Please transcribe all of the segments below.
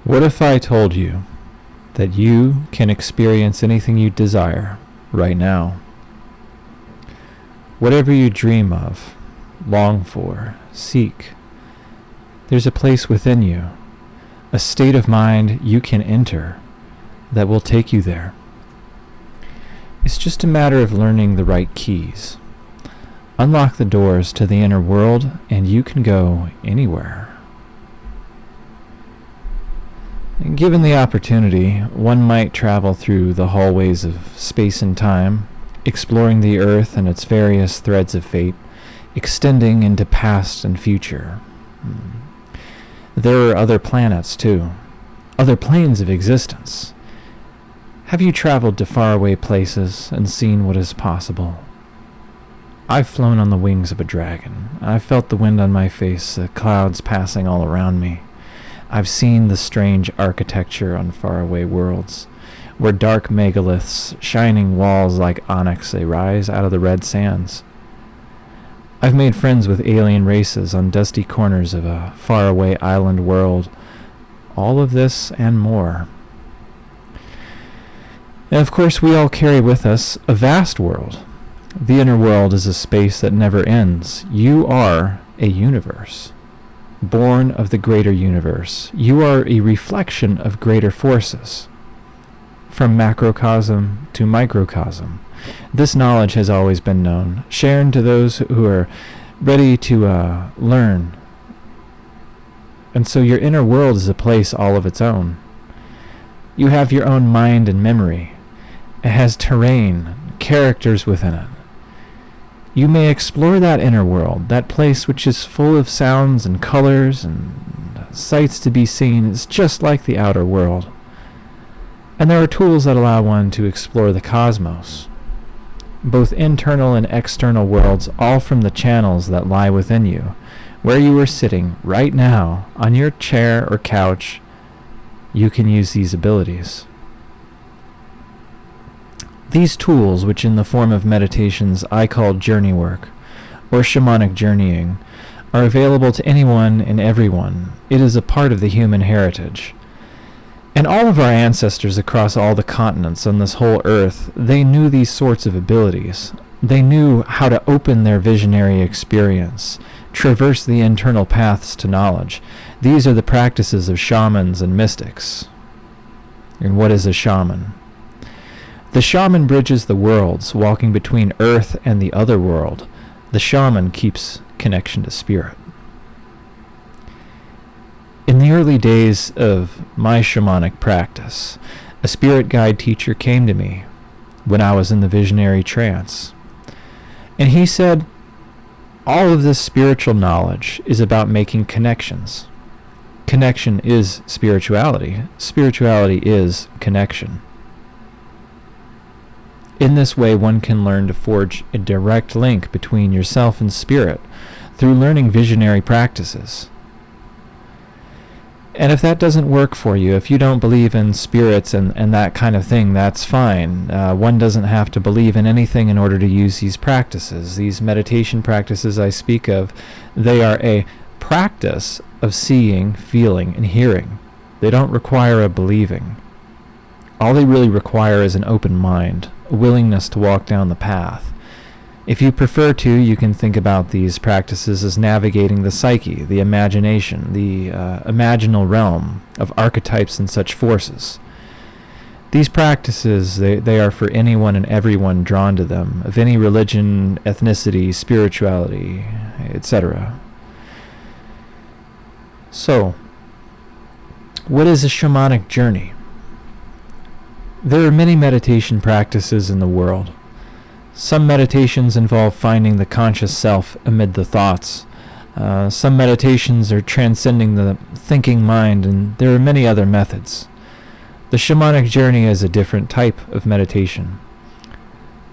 What if I told you that you can experience anything you desire right now? Whatever you dream of, long for, seek, there's a place within you, a state of mind you can enter that will take you there. It's just a matter of learning the right keys. Unlock the doors to the inner world and you can go anywhere. And given the opportunity, one might travel through the hallways of space and time, exploring the earth and its various threads of fate, extending into past and future. There are other planets too, other planes of existence. Have you traveled to faraway places and seen what is possible? I've flown on the wings of a dragon. I've felt the wind on my face, the clouds passing all around me. I've seen the strange architecture on faraway worlds, where dark megaliths, shining walls like onyx, they rise out of the red sands. I've made friends with alien races on dusty corners of a faraway island world. All of this and more. And of course, we all carry with us a vast world. The inner world is a space that never ends. You are a universe, born of the greater universe. You are a reflection of greater forces. From macrocosm to microcosm, this knowledge has always been known, shared to those who are ready to learn. And so your inner world is a place all of its own. You have your own mind and memory. It has terrain, characters within it. You may explore that inner world, that place which is full of sounds and colors and sights to be seen. It's just like the outer world. And there are tools that allow one to explore the cosmos, both internal and external worlds, all from the channels that lie within you, where you are sitting right now on your chair or couch. You can use these abilities. These tools, which in the form of meditations I call journey work, or shamanic journeying, are available to anyone and everyone. It is a part of the human heritage. And all of our ancestors across all the continents on this whole earth, they knew these sorts of abilities. They knew how to open their visionary experience, traverse the internal paths to knowledge. These are the practices of shamans and mystics. And what is a shaman? The shaman bridges the worlds, walking between earth and the other world. The shaman keeps connection to spirit. In the early days of my shamanic practice, a spirit guide teacher came to me when I was in the visionary trance. And he said, all of this spiritual knowledge is about making connections. Connection is spirituality. Spirituality is connection. In this way, one can learn to forge a direct link between yourself and spirit through learning visionary practices. And if that doesn't work for you, if you don't believe in spirits and that kind of thing, that's fine. One doesn't have to believe in anything in order to use these practices. These meditation practices I speak of, they are a practice of seeing, feeling, and hearing. They don't require a believing. All they really require is an open mind, a willingness to walk down the path. If you prefer to, you can think about these practices as navigating the psyche, the imagination, the imaginal realm of archetypes and such forces. These practices, they are for anyone and everyone drawn to them, of any religion, ethnicity, spirituality, etc. So, what is a shamanic journey? There are many meditation practices in the world. Some meditations involve finding the conscious self amid the thoughts. Some meditations are transcending the thinking mind, and there are many other methods. The shamanic journey is a different type of meditation.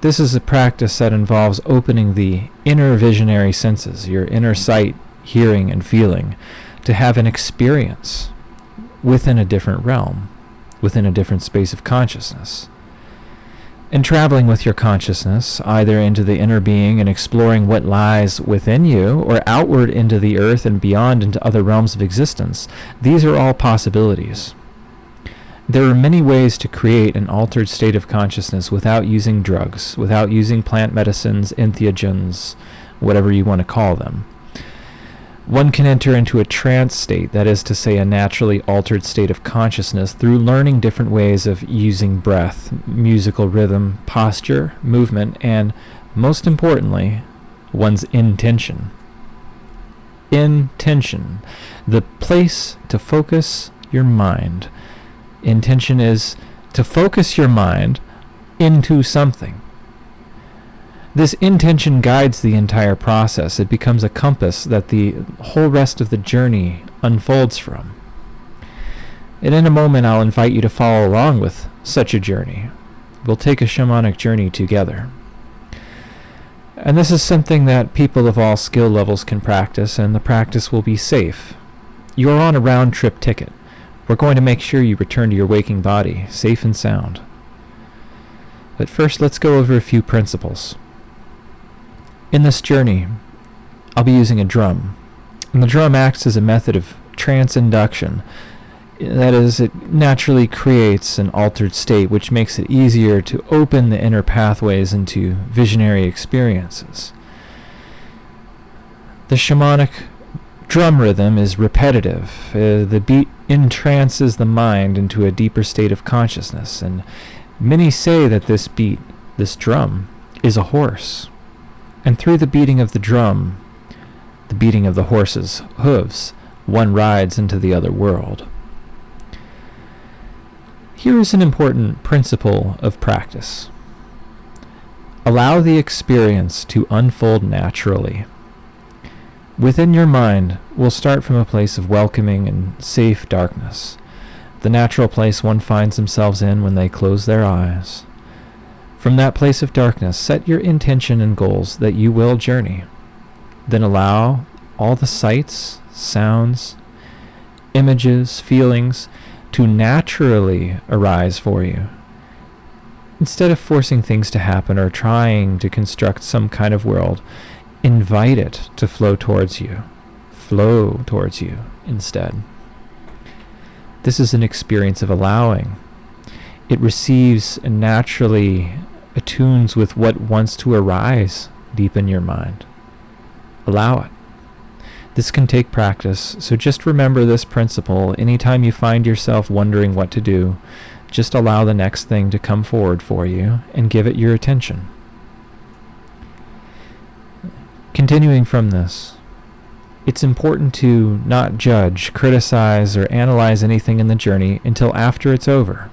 This is a practice that involves opening the inner visionary senses, your inner sight, hearing, and feeling, to have an experience within a different realm, within a different space of consciousness. And traveling with your consciousness, either into the inner being and exploring what lies within you, or outward into the earth and beyond into other realms of existence, these are all possibilities. There are many ways to create an altered state of consciousness without using drugs, without using plant medicines, entheogens, whatever you want to call them. One can enter into a trance state, that is to say, a naturally altered state of consciousness, through learning different ways of using breath, musical rhythm, posture, movement, and, most importantly, one's intention. Intention, the place to focus your mind. Intention is to focus your mind into something. This intention guides the entire process. It becomes a compass that the whole rest of the journey unfolds from. And in a moment, I'll invite you to follow along with such a journey. We'll take a shamanic journey together. And this is something that people of all skill levels can practice, and the practice will be safe. You are on a round-trip ticket. We're going to make sure you return to your waking body, safe and sound. But first, let's go over a few principles. In this journey, I'll be using a drum. And the drum acts as a method of trance induction. That is, it naturally creates an altered state, which makes it easier to open the inner pathways into visionary experiences. The shamanic drum rhythm is repetitive. The beat entrances the mind into a deeper state of consciousness, and many say that this beat, this drum, is a horse. And through the beating of the drum, the beating of the horse's hooves, one rides into the other world. Here is an important principle of practice. Allow the experience to unfold naturally. Within your mind, we'll start from a place of welcoming and safe darkness, the natural place one finds themselves in when they close their eyes. From that place of darkness, set your intention and goals that you will journey. Then allow all the sights, sounds, images, feelings to naturally arise for you. Instead of forcing things to happen or trying to construct some kind of world, invite it to flow towards you. Flow towards you instead. This is an experience of allowing. It receives and naturally attunes with what wants to arise deep in your mind. Allow it. This can take practice, so just remember this principle. Anytime you find yourself wondering what to do, just allow the next thing to come forward for you and give it your attention. Continuing from this, it's important to not judge, criticize, or analyze anything in the journey until after it's over.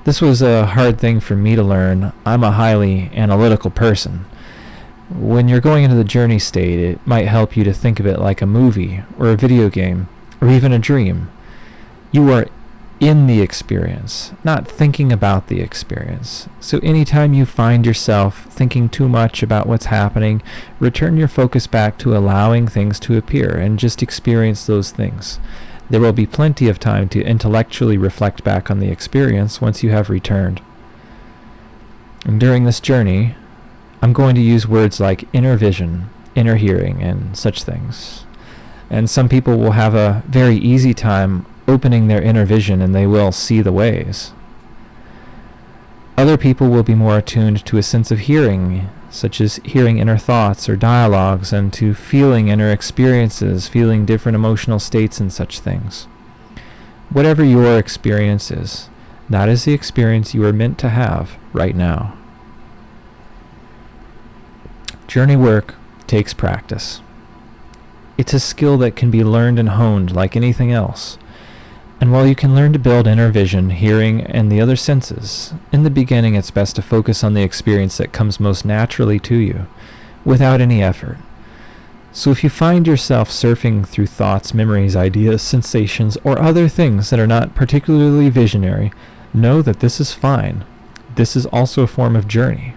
This was a hard thing for me to learn. I'm a highly analytical person. When you're going into the journey state, it might help you to think of it like a movie, or a video game, or even a dream. You are in the experience, not thinking about the experience. So anytime you find yourself thinking too much about what's happening, return your focus back to allowing things to appear and just experience those things. There will be plenty of time to intellectually reflect back on the experience once you have returned. And during this journey, I'm going to use words like inner vision, inner hearing, and such things. And some people will have a very easy time opening their inner vision, and they will see the ways. Other people will be more attuned to a sense of hearing, such as hearing inner thoughts or dialogues, and to feeling inner experiences, feeling different emotional states and such things. Whatever your experience is, that is the experience you are meant to have right now. Journey work takes practice. It's a skill that can be learned and honed like anything else. And while you can learn to build inner vision, hearing, and the other senses, in the beginning it's best to focus on the experience that comes most naturally to you, without any effort. So if you find yourself surfing through thoughts, memories, ideas, sensations, or other things that are not particularly visionary, know that this is fine. This is also a form of journey.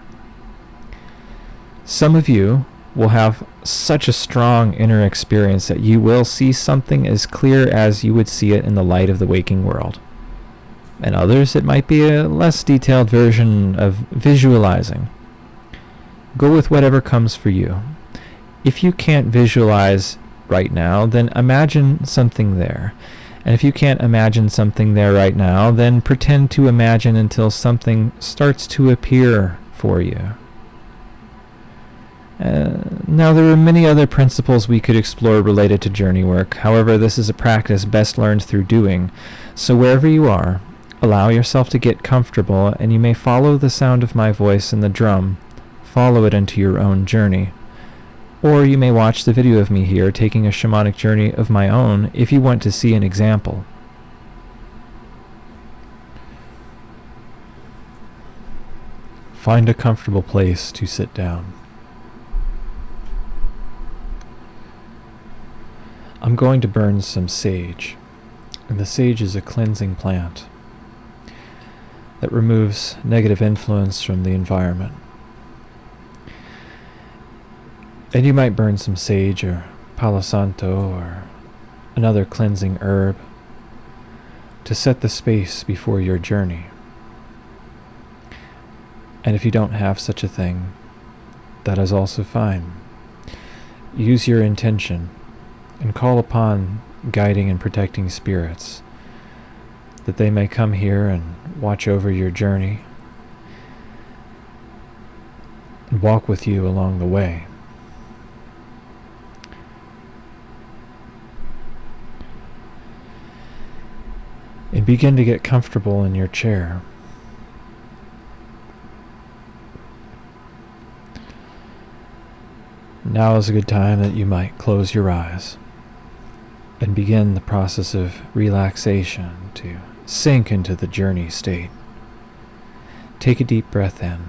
Some of you will have such a strong inner experience that you will see something as clear as you would see it in the light of the waking world. And others, it might be a less detailed version of visualizing. Go with whatever comes for you. If you can't visualize right now, then imagine something there. And if you can't imagine something there right now, then pretend to imagine until something starts to appear for you. Now, there are many other principles we could explore related to journey work. However, this is a practice best learned through doing. So wherever you are, allow yourself to get comfortable, and you may follow the sound of my voice and the drum. Follow it into your own journey. Or you may watch the video of me here taking a shamanic journey of my own if you want to see an example. Find a comfortable place to sit down. I'm going to burn some sage, and the sage is a cleansing plant that removes negative influence from the environment. And you might burn some sage or palo santo or another cleansing herb to set the space before your journey. And if you don't have such a thing, that is also fine. Use your intention and call upon guiding and protecting spirits that they may come here and watch over your journey and walk with you along the way. And begin to get comfortable in your chair. Now is a good time that you might close your eyes and begin the process of relaxation to sink into the journey state. Take a deep breath in.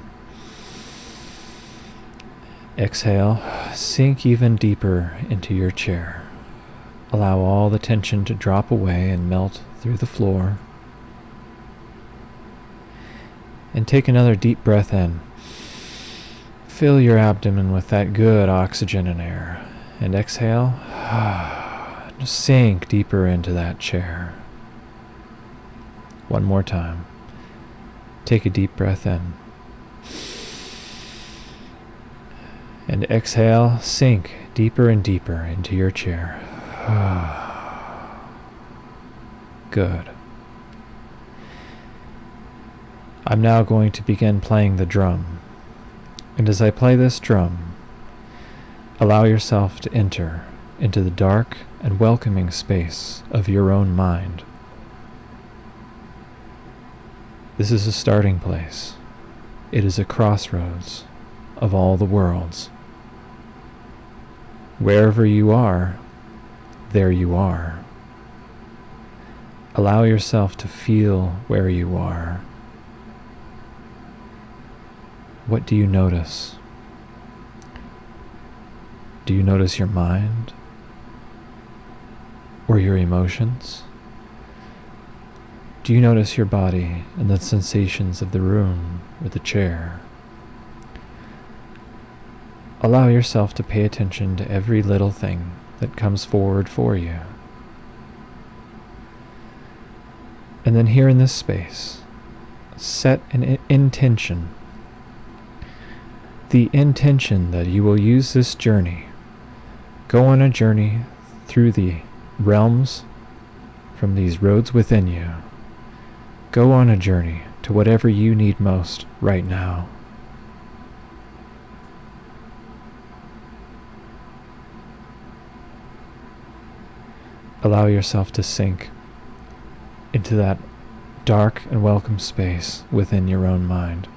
Exhale, sink even deeper into your chair. Allow all the tension to drop away and melt through the floor. And take another deep breath in. Fill your abdomen with that good oxygen and air. And exhale. Just sink deeper into that chair. One more time. Take a deep breath in. And exhale, sink deeper and deeper into your chair. Good. I'm now going to begin playing the drum. And as I play this drum, allow yourself to enter into the dark and welcoming space of your own mind. This is a starting place. It is a crossroads of all the worlds. Wherever you are, there you are. Allow yourself to feel where you are. What do you notice? Do you notice your mind? Or your emotions? Do you notice your body and the sensations of the room or the chair? Allow yourself to pay attention to every little thing that comes forward for you. And then here in this space, set an intention. The intention that you will use this journey. Go on a journey through the realms from these roads within you. Go on a journey to whatever you need most right now. Allow yourself to sink into that dark and welcome space within your own mind.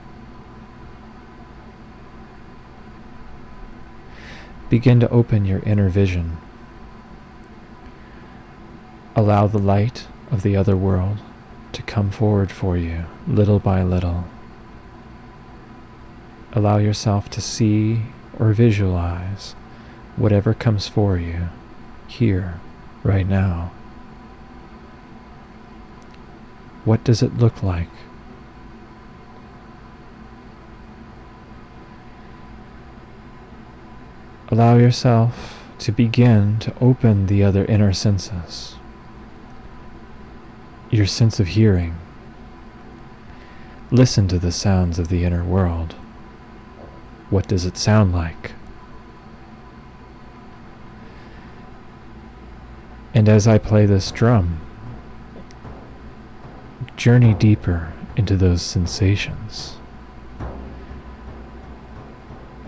Begin to open your inner vision. Allow the light of the other world to come forward for you, little by little. Allow yourself to see or visualize whatever comes for you here, right now. What does it look like? Allow yourself to begin to open the other inner senses. Your sense of hearing. Listen to the sounds of the inner world. What does it sound like? And as I play this drum, Journey deeper into those sensations.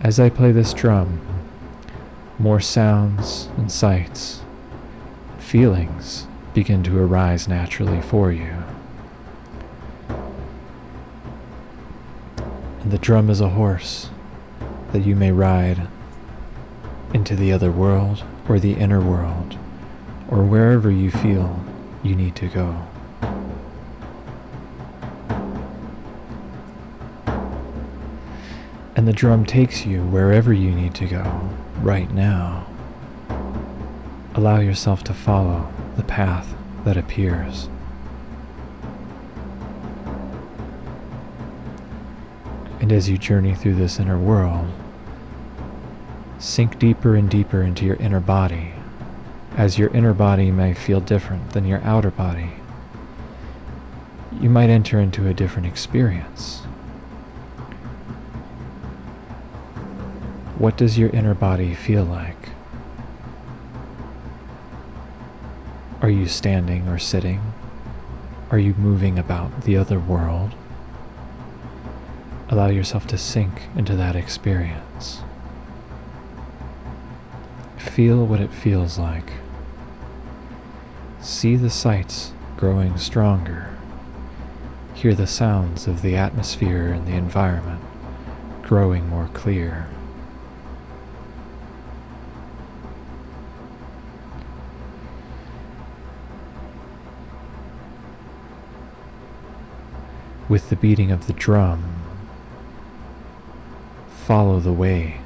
As I play this drum, more sounds and sights, feelings begin to arise naturally for you. And the drum is a horse that you may ride into the other world or the inner world, or wherever you feel you need to go. And the drum takes you wherever you need to go right now. Allow yourself to follow the path that appears. And as you journey through this inner world, sink deeper and deeper into your inner body, as your inner body may feel different than your outer body. You might enter into a different experience. What does your inner body feel like? Are you standing or sitting? Are you moving about the other world? Allow yourself to sink into that experience. Feel what it feels like. See the sights growing stronger. Hear the sounds of the atmosphere and the environment growing more clear. With the beating of the drum, follow the way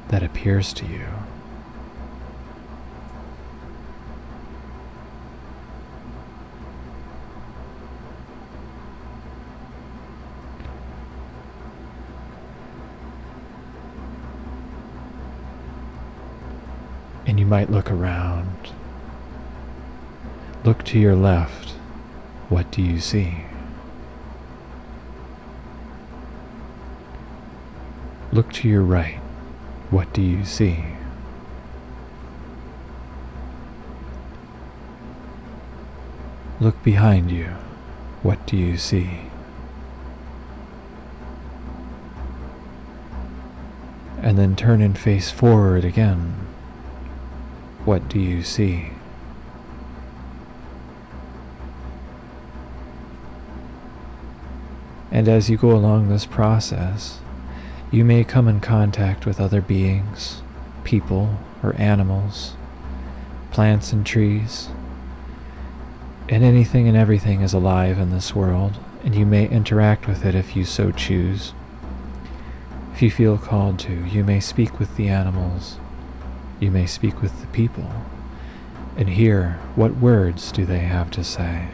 that appears to you. And you might look around. Look to your left. What do you see? Look to your right. What do you see? Look behind you. What do you see? And then turn and face forward again. What do you see? And as you go along this process, you may come in contact with other beings, people or animals, plants and trees, and anything and everything is alive in this world, and you may interact with it if you so choose. If you feel called to, you may speak with the animals, you may speak with the people, and hear what words do they have to say.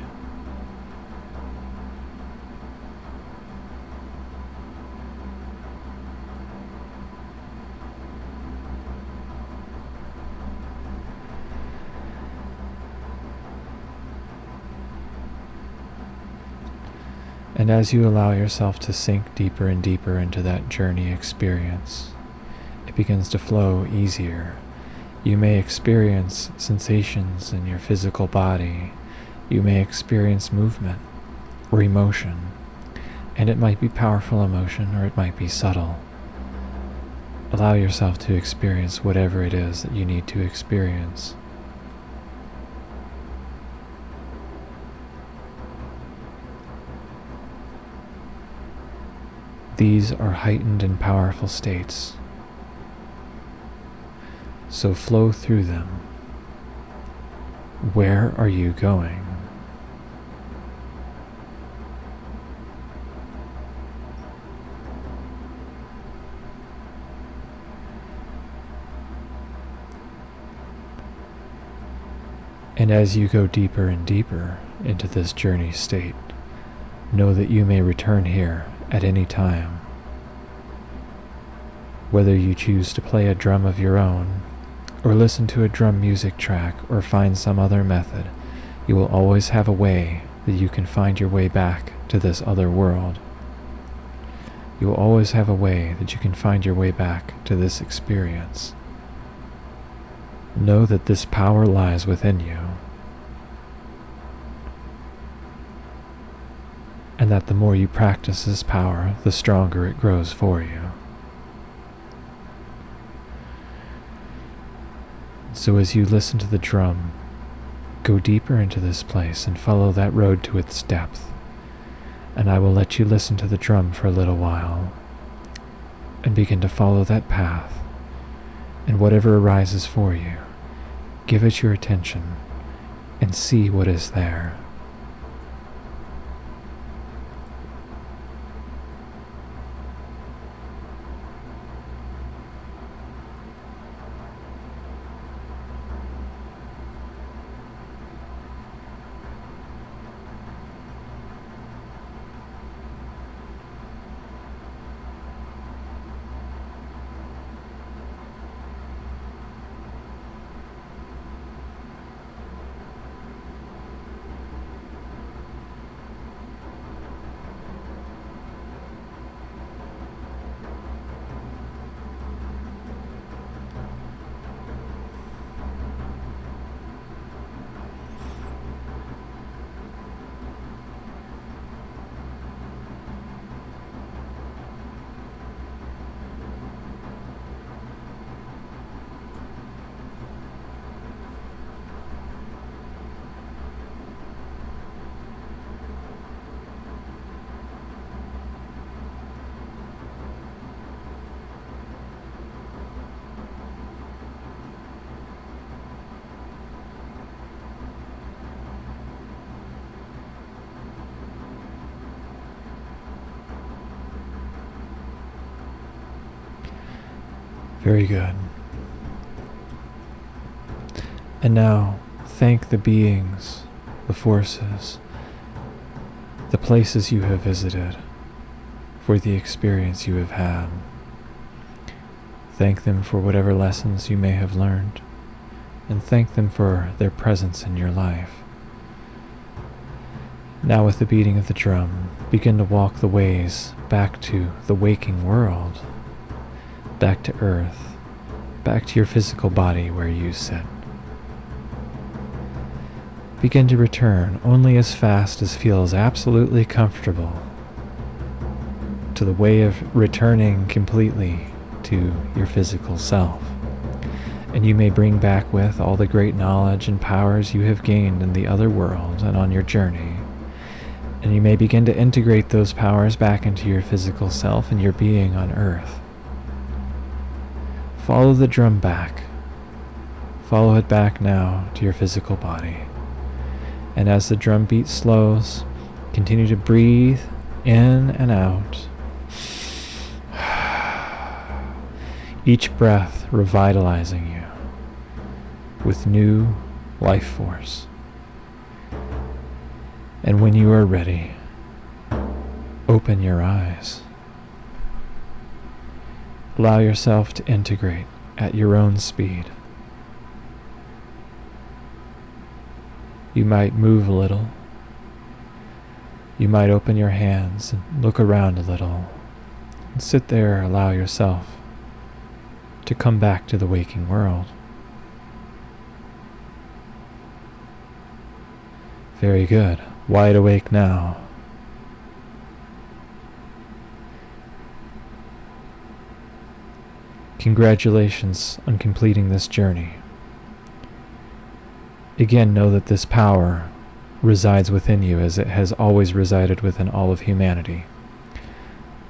And as you allow yourself to sink deeper and deeper into that journey experience, it begins to flow easier. You may experience sensations in your physical body. You may experience movement or emotion, and it might be powerful emotion or it might be subtle. Allow yourself to experience whatever it is that you need to experience. These are heightened and powerful states, so flow through them. Where are you going? And as you go deeper and deeper into this journey state, know that you may return here at any time. Whether you choose to play a drum of your own, or listen to a drum music track, or find some other method, you will always have a way that you can find your way back to this other world. You will always have a way that you can find your way back to this experience. Know that this power lies within you. and that the more you practice this power, the stronger it grows for you. So as you listen to the drum, go deeper into this place and follow that road to its depth. And I will let you listen to the drum for a little while and begin to follow that path. And whatever arises for you, give it your attention and see what is there. Very good. And now, thank the beings, the forces, the places you have visited for the experience you have had. Thank them for whatever lessons you may have learned, and thank them for their presence in your life. Now with the beating of the drum, begin to walk the ways back to the waking world, back to earth, back to your physical body where you sit. Begin to return only as fast as feels absolutely comfortable to the way of returning completely to your physical self. And you may bring back with all the great knowledge and powers you have gained in the other world and on your journey. And you may begin to integrate those powers back into your physical self and your being on earth. Follow the drum back. Follow it back now to your physical body. And as the drum beat slows, continue to breathe in and out. Each breath revitalizing you with new life force. And when you are ready, open your eyes. Allow yourself to integrate at your own speed. You might move a little. You might open your hands and look around a little. And sit there, allow yourself to come back to the waking world. Very good. Wide awake now. Congratulations on completing this journey. Again, know that this power resides within you as it has always resided within all of humanity.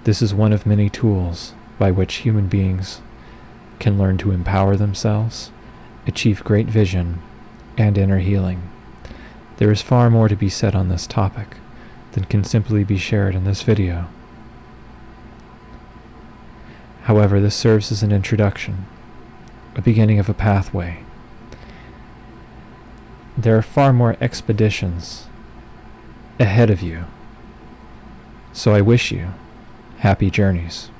This is one of many tools by which human beings can learn to empower themselves, achieve great vision, and inner healing. There is far more to be said on this topic than can simply be shared in this video. However, this serves as an introduction, a beginning of a pathway. There are far more expeditions ahead of you, so I wish you happy journeys.